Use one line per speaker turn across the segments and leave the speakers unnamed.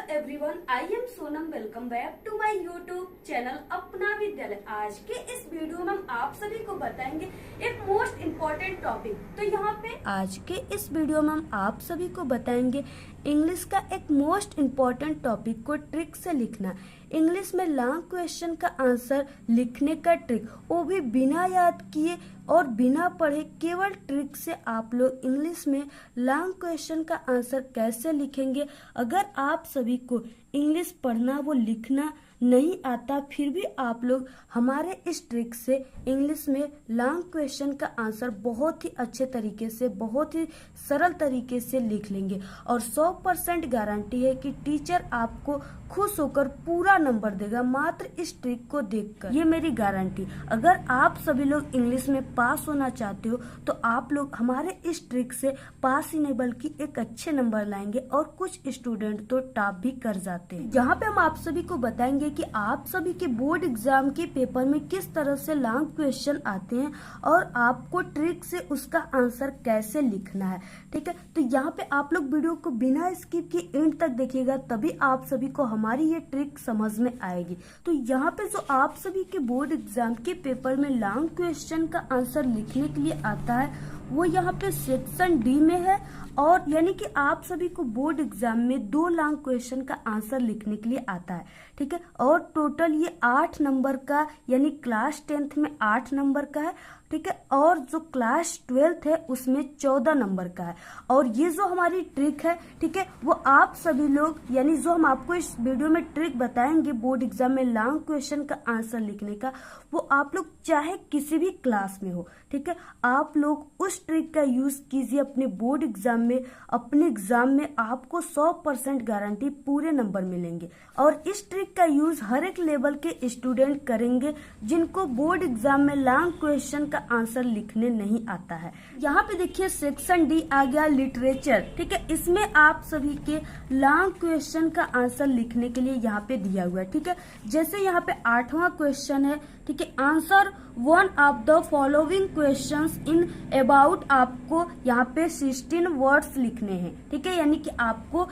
Everyone, I am Sonam. Welcome back to my YouTube channel Apna Vidyalaya. आज के इस वीडियो में हम आप सभी को बताएंगे एक मोस्ट इम्पोर्टेंट टॉपिक। तो यहाँ पे आज के इस वीडियो में हम आप सभी को बताएंगे इंग्लिश का एक मोस्ट इम्पोर्टेंट टॉपिक को ट्रिक से लिखना। इंग्लिश में लॉन्ग क्वेश्चन का आंसर लिखने का ट्रिक, वो भी बिना याद किए और बिना पढ़े, केवल ट्रिक से आप लोग इंग्लिश में लॉन्ग क्वेश्चन का आंसर कैसे लिखेंगे। अगर आप सभी को इंग्लिश पढ़ना वो लिखना नहीं आता, फिर भी आप लोग हमारे इस ट्रिक से इंग्लिश में लॉन्ग क्वेश्चन का आंसर बहुत ही अच्छे तरीके से, बहुत ही सरल तरीके से लिख लेंगे। और 100% गारंटी है कि टीचर आपको खुश होकर पूरा नंबर देगा मात्र इस ट्रिक को देखकर। ये मेरी गारंटी। अगर आप सभी लोग इंग्लिश में पास होना चाहते हो तो आप लोग हमारे इस ट्रिक से पास ही नहीं बल्कि एक अच्छे नंबर लाएंगे, और कुछ स्टूडेंट तो टॉप भी कर जाते हैं। यहाँ पे हम आप सभी को बताएंगे कि आप सभी के बोर्ड एग्जाम के पेपर में किस तरह से लॉन्ग क्वेश्चन आते हैं और आपको ट्रिक से उसका आंसर कैसे लिखना है। ठीक है, तो यहाँ पे आप लोग वीडियो को बिना स्किप के एंड तक देखिएगा, तभी आप सभी को हमारी ये ट्रिक समझ में आएगी। तो यहाँ पे जो आप सभी के बोर्ड एग्जाम के पेपर में लॉन्ग क्वेश्चन का आंसर लिखने के लिए आता है, वो यहाँ पे सेक्शन डी में है। और यानी कि आप सभी को बोर्ड एग्जाम में 2 लॉन्ग क्वेश्चन का आंसर लिखने के लिए आता है। ठीक है, और टोटल ये 8 नंबर का, यानी क्लास 10th में 8 नंबर का है। ठीक है, और जो क्लास 12th है उसमें 14 नंबर का है। और ये जो हमारी ट्रिक है, ठीक है, वो आप सभी लोग, यानी जो हम आपको इस वीडियो में ट्रिक बताएंगे बोर्ड एग्जाम में लॉन्ग क्वेश्चन का आंसर लिखने का, वो आप लोग चाहे किसी भी क्लास में हो, ठीक है, आप लोग उस ट्रिक का यूज कीजिए अपने बोर्ड एग्जाम में। अपने एग्जाम में आपको 100% गारंटी पूरे नंबर मिलेंगे। और इस ट्रिक का यूज हर एक लेवल के स्टूडेंट करेंगे जिनको बोर्ड एग्जाम में लॉन्ग क्वेश्चन का आंसर लिखने नहीं आता है। यहाँ पे देखिए सेक्शन डी आ गया लिटरेचर। ठीक है, इसमें आप सभी के लॉन्ग क्वेश्चन का आंसर लिखने के लिए यहाँ पे दिया हुआ है। ठीक है, जैसे यहाँ पे 8वां क्वेश्चन है। ठीक है, answer 1 of the following questions in about, आपको यहाँ पे 16 वर्ड्स लिखने हैं। ठीक है, यानी कि आपको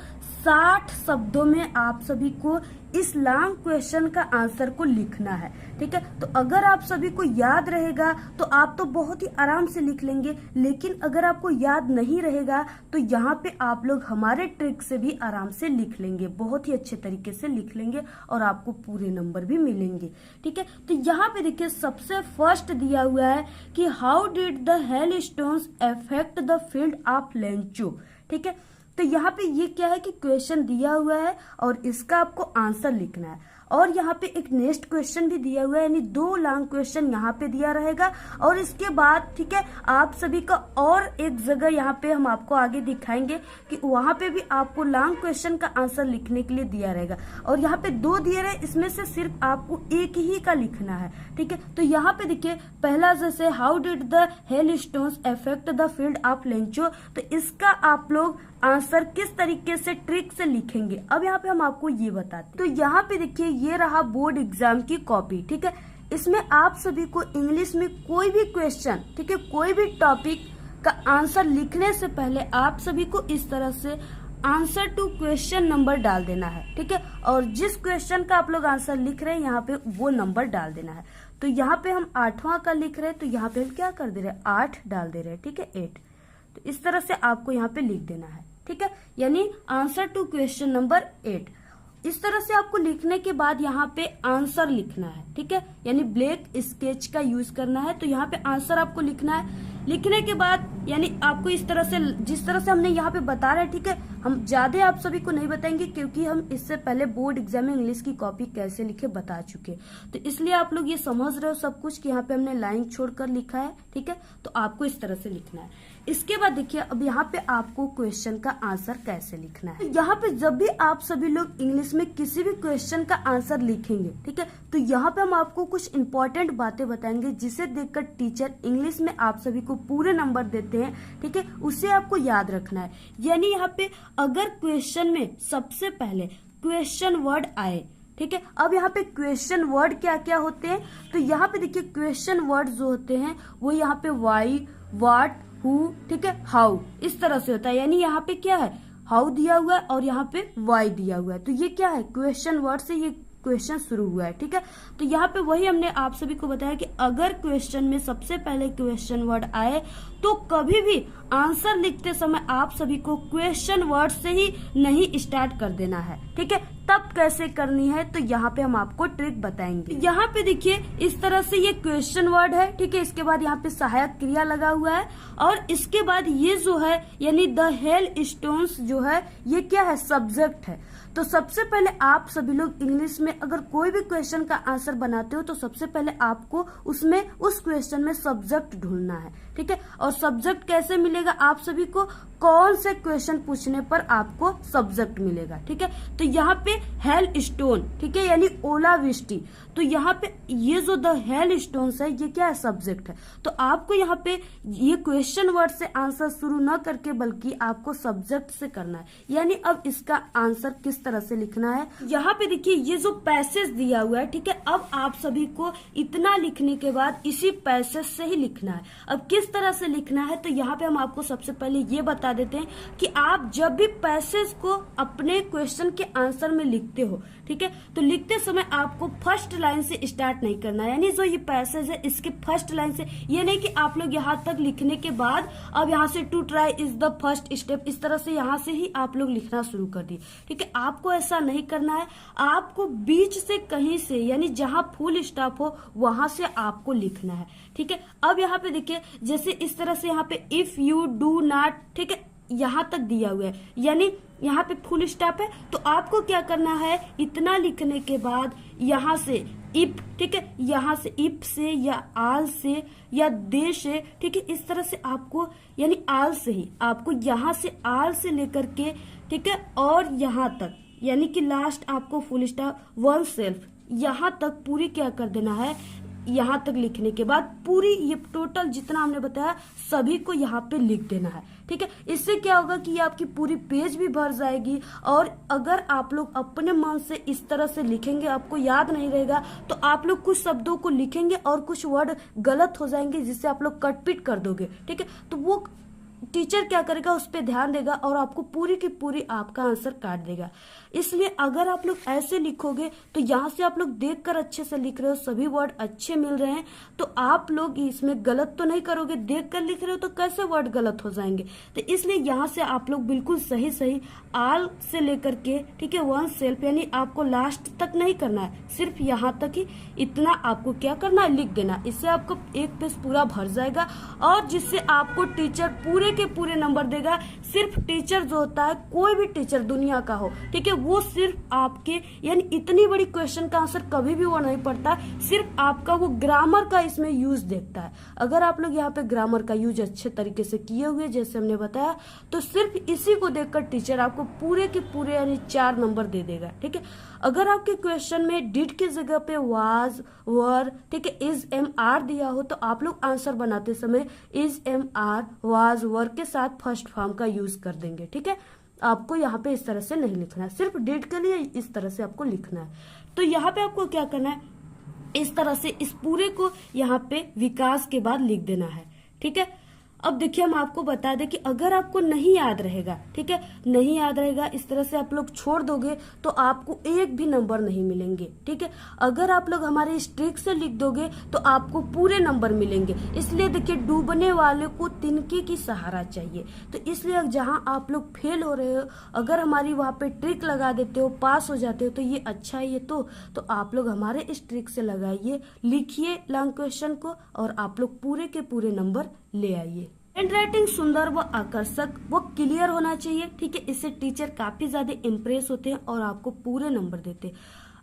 60 शब्दों में आप सभी को इस लॉन्ग क्वेश्चन का आंसर को लिखना है। ठीक है, तो अगर आप सभी को याद रहेगा तो आप तो बहुत ही आराम से लिख लेंगे, लेकिन अगर आपको याद नहीं रहेगा तो यहाँ पे आप लोग हमारे ट्रिक से भी आराम से लिख लेंगे, बहुत ही अच्छे तरीके से लिख लेंगे और आपको पूरे नंबर भी मिलेंगे। ठीक है, तो यहाँ पे देखिए सबसे फर्स्ट दिया हुआ है कि how did the hail stones affect the field of Lencho. ठीक है, तो यहाँ पे ये क्या है कि क्वेश्चन दिया हुआ है और इसका आपको आंसर लिखना है। और यहाँ पे एक नेक्स्ट क्वेश्चन भी दिया हुआ है, यानी 2 लॉन्ग क्वेश्चन यहाँ पे दिया रहेगा। और इसके बाद ठीक है, आप सभी का और एक जगह यहाँ पे हम आपको आगे दिखाएंगे कि वहां पे भी आपको लॉन्ग क्वेश्चन का आंसर लिखने के लिए दिया रहेगा। और यहाँ पे 2 दिए रहे, इसमें से सिर्फ आपको एक ही का लिखना है। ठीक है, तो यहाँ पे देखिए पहला जैसे how did the hail stones affect the field of Lencho, तो इसका आप लोग आंसर किस तरीके से ट्रिक से लिखेंगे, अब यहाँ पे हम आपको ये बताते। तो यहाँ पे देखिए ये रहा बोर्ड एग्जाम की कॉपी। ठीक है, इसमें आप सभी को इंग्लिश में कोई भी क्वेश्चन, ठीक है, कोई भी टॉपिक का आंसर लिखने से पहले आप सभी को इस तरह से आंसर टू क्वेश्चन नंबर डाल देना है। ठीक है, और जिस क्वेश्चन का आप लोग आंसर लिख रहे हैं यहाँ पे वो नंबर डाल देना है। तो यहाँ पे हम 8वां का लिख रहे हैं, तो यहाँ पे हम क्या कर दे रहे हैं, 8 डाल दे रहे हैं। ठीक है, 8। तो इस तरह से आपको यहाँ पे लिख देना है। ठीक है, यानी आंसर टू क्वेश्चन नंबर 8। इस तरह से आपको लिखने के बाद यहाँ पे आंसर लिखना है। ठीक है, यानी ब्लैक स्केच का यूज करना है। तो यहाँ पे आंसर आपको लिखना है। लिखने के बाद यानी आपको इस तरह से, जिस तरह से हमने यहाँ पे बता रहे हैं, ठीक है, हम ज्यादा आप सभी को नहीं बताएंगे क्योंकि हम इससे पहले बोर्ड एग्जाम में इंग्लिश की कॉपी कैसे लिखे बता चुके। तो इसलिए आप लोग ये समझ रहे हो सब कुछ कि यहाँ पे हमने लाइन छोड़कर लिखा है। ठीक है, तो आपको इस तरह से लिखना है। इसके बाद देखिए अब यहाँ पे आपको क्वेश्चन का आंसर कैसे लिखना है। यहाँ पे जब भी आप सभी लोग इंग्लिश में किसी भी क्वेश्चन का आंसर लिखेंगे, ठीक है, तो यहाँ पे हम आपको कुछ इंपॉर्टेंट बातें बताएंगे जिसे देखकर टीचर इंग्लिश में आप सभी को पूरे नंबर देते हैं। ठीक है, उसे आपको याद रखना है। यानी यहाँ पे अगर क्वेश्चन में सबसे पहले क्वेश्चन वर्ड आए, ठीक है, अब यहाँ पे क्वेश्चन वर्ड क्या क्या होते हैं, तो यहाँ पे देखिए क्वेश्चन वर्ड जो होते हैं वो यहाँ पे वाई, व्हाट, हु, ठीक है, हाउ, इस तरह से होता है। यानी यहाँ पे क्या है, हाउ दिया हुआ है और यहाँ पे वाई दिया हुआ है। तो ये क्या है, क्वेश्चन वर्ड से ये क्वेश्चन शुरू हुआ है, ठीक है। तो यहाँ पे वही हमने आप सभी को बताया कि अगर क्वेश्चन में सबसे पहले क्वेश्चन वर्ड आए तो कभी भी आंसर लिखते समय आप सभी को क्वेश्चन वर्ड से ही नहीं स्टार्ट कर देना है, ठीक है। तब कैसे करनी है तो यहाँ पे हम आपको ट्रिक बताएंगे। यहाँ पे देखिए इस तरह से ये क्वेश्चन वर्ड है, ठीक है। इसके बाद यहाँ पे सहायक क्रिया लगा हुआ है और इसके बाद ये जो है यानी द हेल स्टोन्स जो है ये क्या है, सब्जेक्ट है। तो सबसे पहले आप सभी लोग इंग्लिश में अगर कोई भी क्वेश्चन का आंसर बनाते हो तो सबसे पहले आपको उसमें उस क्वेश्चन में सब्जेक्ट ढूंढना है, ठीक है। और सब्जेक्ट कैसे मिलेगा आप सभी को, कौन से क्वेश्चन पूछने पर आपको सब्जेक्ट मिलेगा, ठीक है। तो यहाँ पे हेल स्टोन, ठीक है, यानी ओलावृष्टि। तो यहाँ पे ये जो द हेल स्टोन्स है ये क्या है, सब्जेक्ट है। तो आपको यहाँ पे ये क्वेश्चन वर्ड से आंसर शुरू न करके बल्कि आपको सब्जेक्ट से करना है। यानी अब इसका आंसर किस तरह से लिखना है, यहाँ पे देखिए ये जो पैसेज दिया हुआ है, ठीक है। अब आप सभी को इतना लिखने के बाद इसी पैसेज से ही लिखना है। अब किस तरह से लिखना है तो यहाँ पे हम आपको सबसे पहले ये बता देते हैं कि आप जब भी पैसेज को अपने क्वेश्चन के आंसर में लिखते हो, ठीक है, तो लिखते समय आपको फर्स्ट लाइन से स्टार्ट नहीं करना है। यानी जो ये पैसेज है इसके फर्स्ट लाइन से, ये नहीं कि आप लोग यहाँ तक लिखने के बाद अब यहाँ से to try is the first step, इस तरह से यहाँ से ही आप लोग लिखना शुरू कर दिए, ठीक है। आपको ऐसा नहीं करना है, आपको बीच से कहीं से यानी जहां फुल स्टॉप हो वहां से आपको लिखना है, ठीक है। अब यहाँ पे देखिए जैसे इस तरह से यहाँ पे इफ यू डू नॉट, ठीक है, यहाँ तक दिया हुआ है यानी यहाँ पे फुल स्टॉप है। तो आपको क्या करना है, इतना लिखने के बाद यहाँ से इफ, ठीक है, यहाँ से इफ से या आल से या दे से, ठीक है, इस तरह से आपको यानी आल से ही आपको यहाँ से आल से लेकर के, ठीक है, और यहाँ तक यानी कि लास्ट आपको फुल स्टॉप वन सेल्फ यहाँ तक पूरी क्या कर देना है। यहाँ तक लिखने के बाद पूरी ये टोटल जितना हमने बताया सभी को यहाँ पे लिख देना है, ठीक है। इससे क्या होगा कि आपकी पूरी पेज भी भर जाएगी और अगर आप लोग अपने मन से इस तरह से लिखेंगे आपको याद नहीं रहेगा तो आप लोग कुछ शब्दों को लिखेंगे और कुछ वर्ड गलत हो जाएंगे जिससे आप लोग कटपीट कर दोगे, ठीक है। तो वो टीचर क्या करेगा, उस पर ध्यान देगा और आपको पूरी की पूरी आपका आंसर काट देगा। इसलिए अगर आप लोग ऐसे लिखोगे तो यहाँ से आप लोग देखकर अच्छे से लिख रहे हो, सभी वर्ड अच्छे मिल रहे हैं तो आप लोग इसमें गलत तो नहीं करोगे। देखकर लिख रहे हो तो कैसे वर्ड गलत हो जाएंगे। तो इसलिए यहाँ से आप लोग बिल्कुल सही सही आल से लेकर के, ठीक है, वन सेल्फ यानी आपको लास्ट तक नहीं करना है, सिर्फ यहाँ तक ही इतना आपको क्या करना है, लिख देना। इससे आपको एक पेज पूरा भर जाएगा और जिससे आपको टीचर पूरे के पूरे नंबर देगा। सिर्फ टीचर जो होता है, कोई भी टीचर दुनिया का हो, ठीक है, वो सिर्फ आपके यानी इतनी बड़ी क्वेश्चन का आंसर कभी भी वो नहीं पढ़ता, सिर्फ आपका वो ग्रामर का इसमें यूज देखता है। अगर आप लोग यहाँ पे ग्रामर का यूज अच्छे तरीके से किए हुए जैसे हमने बताया तो सिर्फ इसी को देखकर टीचर आपको पूरे के पूरे यानी 4 नंबर दे देगा, ठीक है। अगर आपके क्वेश्चन में डिड की जगह पे वाज, वर, ठीक है, इज, एम, आर दिया हो तो आप लोग आंसर बनाते समय इज, एम, आर, वाज, वर के साथ फर्स्ट फॉर्म का यूज कर देंगे, ठीक है। आपको यहाँ पे इस तरह से नहीं लिखना है, सिर्फ डिड के लिए इस तरह से आपको लिखना है। तो यहाँ पे आपको क्या करना है, इस तरह से इस पूरे को यहाँ पे विकास के बाद लिख देना है, ठीक है। अब देखिए हम आपको बता दें कि अगर आपको नहीं याद रहेगा, ठीक है, नहीं याद रहेगा, इस तरह से आप लोग छोड़ दोगे तो आपको एक भी नंबर नहीं मिलेंगे, ठीक है। अगर आप लोग हमारे इस ट्रिक से लिख दोगे तो आपको पूरे नंबर मिलेंगे। इसलिए देखिए डूबने वाले को तिनके की सहारा चाहिए। तो इसलिए जहां आप लोग फेल हो रहे हो, अगर हमारी वहां पे ट्रिक लगा देते हो, पास हो जाते हो तो ये अच्छा है। ये तो आप लोग हमारे इस ट्रिक से लगाइए, लिखिए लॉन्ग क्वेश्चन को और आप लोग पूरे के पूरे नंबर ले आइए। हैंड राइटिंग सुंदर व आकर्षक व क्लियर होना चाहिए, ठीक है। इससे टीचर काफी ज्यादा इम्प्रेस होते हैं और आपको पूरे नंबर देते हैं।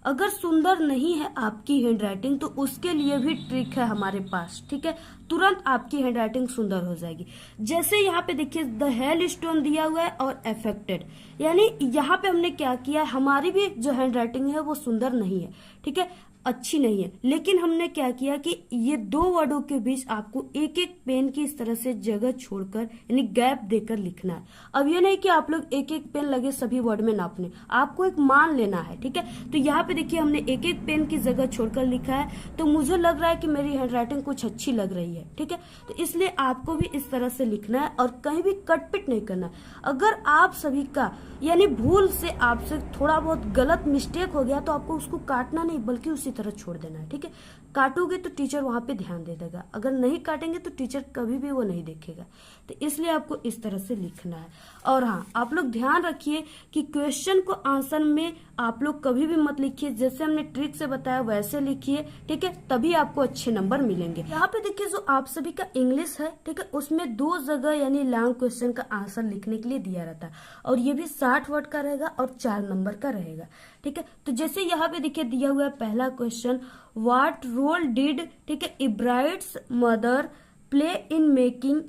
अगर सुंदर नहीं है आपकी हैंड राइटिंग तो उसके लिए भी ट्रिक है हमारे पास, ठीक है। तुरंत आपकी हैंड राइटिंग सुंदर हो जाएगी। जैसे यहाँ पे देखिए द हेल स्टोन दिया हुआ है और अफेक्टेड, यानी यहाँ पे हमने क्या किया, हमारी भी जो हैंड राइटिंग है वो सुंदर नहीं है, ठीक है। अच्छी नहीं है। लेकिन हमने क्या किया कि ये दो वर्डों के बीच आपको एक एक पेन की इस तरह से जगह छोड़कर यानी गैप देकर लिखना है। अब ये नहीं कि आप लोग एक एक पेन लगे सभी वर्ड में नापने, आपको एक मान लेना है, ठीक है। तो यहाँ पे देखिए हमने एक एक पेन की जगह छोड़कर लिखा है, तो मुझे लग रहा है कि मेरी हैंडराइटिंग कुछ अच्छी लग रही है, ठीक है। तो इसलिए आपको भी इस तरह से लिखना है और कहीं भी कटपिट नहीं करना। अगर आप सभी का यानी भूल से आपसे थोड़ा बहुत गलत मिस्टेक हो गया तो आपको उसको काटना नहीं बल्कि उसी तरह छोड़ देना है, ठीक है। काटोगे तो टीचर वहां पे ध्यान दे देगा, अगर नहीं काटेंगे तो टीचर कभी भी वो नहीं देखेगा। तो इसलिए आपको इस तरह से लिखना है। और हाँ, आप लोग ध्यान रखिए कि क्वेश्चन को आंसर में आप लोग कभी भी मत लिखिए, जैसे हमने ट्रिक से बताया वैसे लिखिए, ठीक है, तभी आपको अच्छे नंबर मिलेंगे। यहाँ पे देखिए जो आप सभी का इंग्लिश है, ठीक है, उसमें 2 जगह यानी लॉन्ग क्वेश्चन का आंसर लिखने के लिए दिया रहता है और ये भी 60 वर्ड का रहेगा और 4 नंबर का रहेगा, ठीक है। तो जैसे यहाँ पे देखिए दिया हुआ है पहला क्वेश्चन, व्हाट रोल डिड, ठीक है, Ibrahim's mother play in making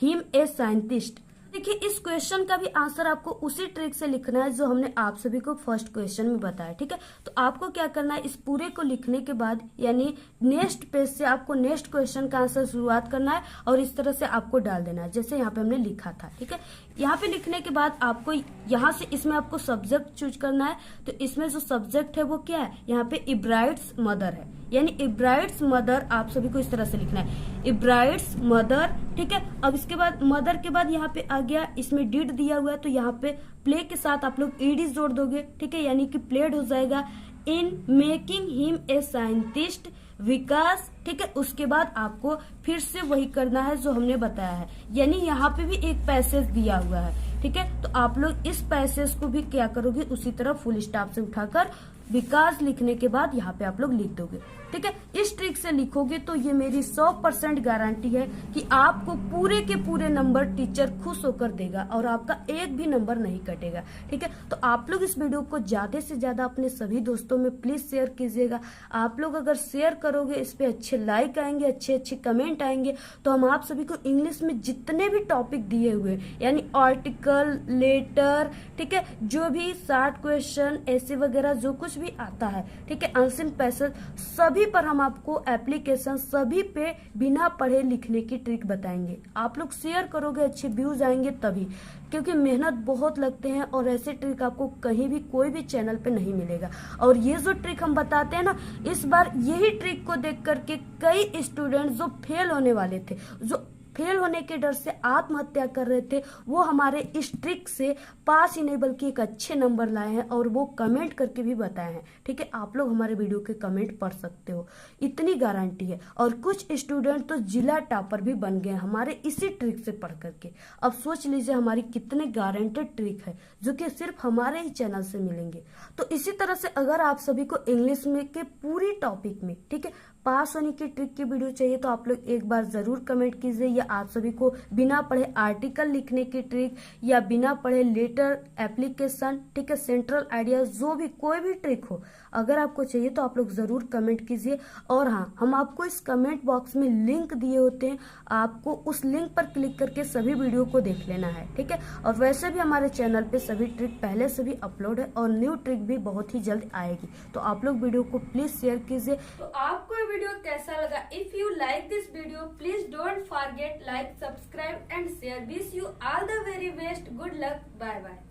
him a scientist. देखिए इस क्वेश्चन का भी आंसर आपको उसी ट्रिक से लिखना है जो हमने आप सभी को फर्स्ट क्वेश्चन में बताया, ठीक है। तो आपको क्या करना है, इस पूरे को लिखने के बाद यानी नेक्स्ट पेज से आपको नेक्स्ट क्वेश्चन का आंसर शुरुआत करना है और इस तरह से आपको डाल देना है जैसे यहाँ पे हमने लिखा था, ठीक है। यहाँ पे लिखने के बाद आपको यहाँ से इसमें आपको सब्जेक्ट चूज करना है। तो इसमें जो सब्जेक्ट है वो क्या है, यहाँ पे इब्राहिम्स मदर है, यानी इब्राहिम्स मदर आप सभी को इस तरह से लिखना है, इब्राहिम्स मदर, ठीक है। अब इसके बाद मदर के बाद यहाँ पे आ गया, इसमें डिड दिया हुआ है तो यहाँ पे प्ले के साथ आप लोग ईडी जोड़ दोगे, ठीक है, यानी कि प्लेड हो जाएगा in making him a scientist Vikas, ठीक है। उसके बाद आपको फिर से वही करना है जो हमने बताया है, यानी यहाँ पे भी एक पैसेज दिया हुआ है, ठीक है। तो आप लोग इस पैसेज को भी क्या करोगे, उसी तरह फुल स्टॉप से उठाकर विकास लिखने के बाद यहाँ पे आप लोग लिख दोगे, ठीक है। इस ट्रिक से लिखोगे तो ये मेरी 100% गारंटी है कि आपको पूरे के पूरे नंबर टीचर खुश होकर देगा और आपका एक भी नंबर नहीं कटेगा, ठीक है। तो आप लोग इस वीडियो को ज्यादा से ज्यादा अपने सभी दोस्तों में प्लीज शेयर कीजिएगा। आप लोग अगर शेयर करोगे, इस पे अच्छे लाइक आएंगे, अच्छे अच्छे कमेंट आएंगे, तो हम आप सभी को इंग्लिश में जितने भी टॉपिक दिए हुए यानी आर्टिकल, लेटर, ठीक है, जो भी शॉर्ट क्वेश्चन ऐसे वगैरह जो कुछ भी आता है, ठीक है, आंसर पैसेज, सभी पर हम आपको एप्लीकेशन सभी पे बिना पढ़े लिखने की ट्रिक बताएंगे। आप लोग शेयर करोगे, अच्छे व्यूज आएंगे तभी, क्योंकि मेहनत बहुत लगते हैं और ऐसे ट्रिक आपको कहीं भी कोई भी चैनल पे नहीं मिलेगा। और ये जो ट्रिक हम बताते हैं ना, इस बार यही ट्रिक को देख करके कई स्टूडेंट जो फेल होने वाले थे, जो फेल होने के डर से आत्महत्या कर रहे थे, वो हमारे इस ट्रिक से पास ही नहीं बल्कि एक अच्छे नंबर लाए हैं और वो कमेंट करके भी बताए हैं, ठीक है। आप लोग हमारे वीडियो के कमेंट पढ़ सकते हो, इतनी गारंटी है। और कुछ स्टूडेंट तो जिला टॉपर भी बन गए हमारे इसी ट्रिक से पढ़ करके। अब सोच लीजिए हमारी कितने गारंटेड ट्रिक है जो कि सिर्फ हमारे ही चैनल से मिलेंगे। तो इसी तरह से अगर आप सभी को इंग्लिश में के पूरी टॉपिक में, ठीक है, पास होने की ट्रिक की वीडियो चाहिए तो आप लोग एक बार जरूर कमेंट कीजिए, या आप सभी को बिना पढ़े आर्टिकल लिखने की ट्रिक या बिना पढ़े लेटर, एप्लीकेशन, ठीक है, सेंट्रल आइडिया, जो भी कोई भी ट्रिक हो, अगर आपको चाहिए तो आप लोग जरूर कमेंट कीजिए। और हाँ, हम आपको इस कमेंट बॉक्स में लिंक दिए होते हैं, आपको उस लिंक पर क्लिक करके सभी वीडियो को देख लेना है, ठीक है। और वैसे भी हमारे चैनल पे सभी ट्रिक पहले से भी अपलोड है और न्यू ट्रिक भी बहुत ही जल्द आएगी, तो आप लोग वीडियो को प्लीज शेयर कीजिए। तो आपको वीडियो कैसा लगा? If you like this video please don't forget like, subscribe and share. Wish you all the very best, good luck, bye bye.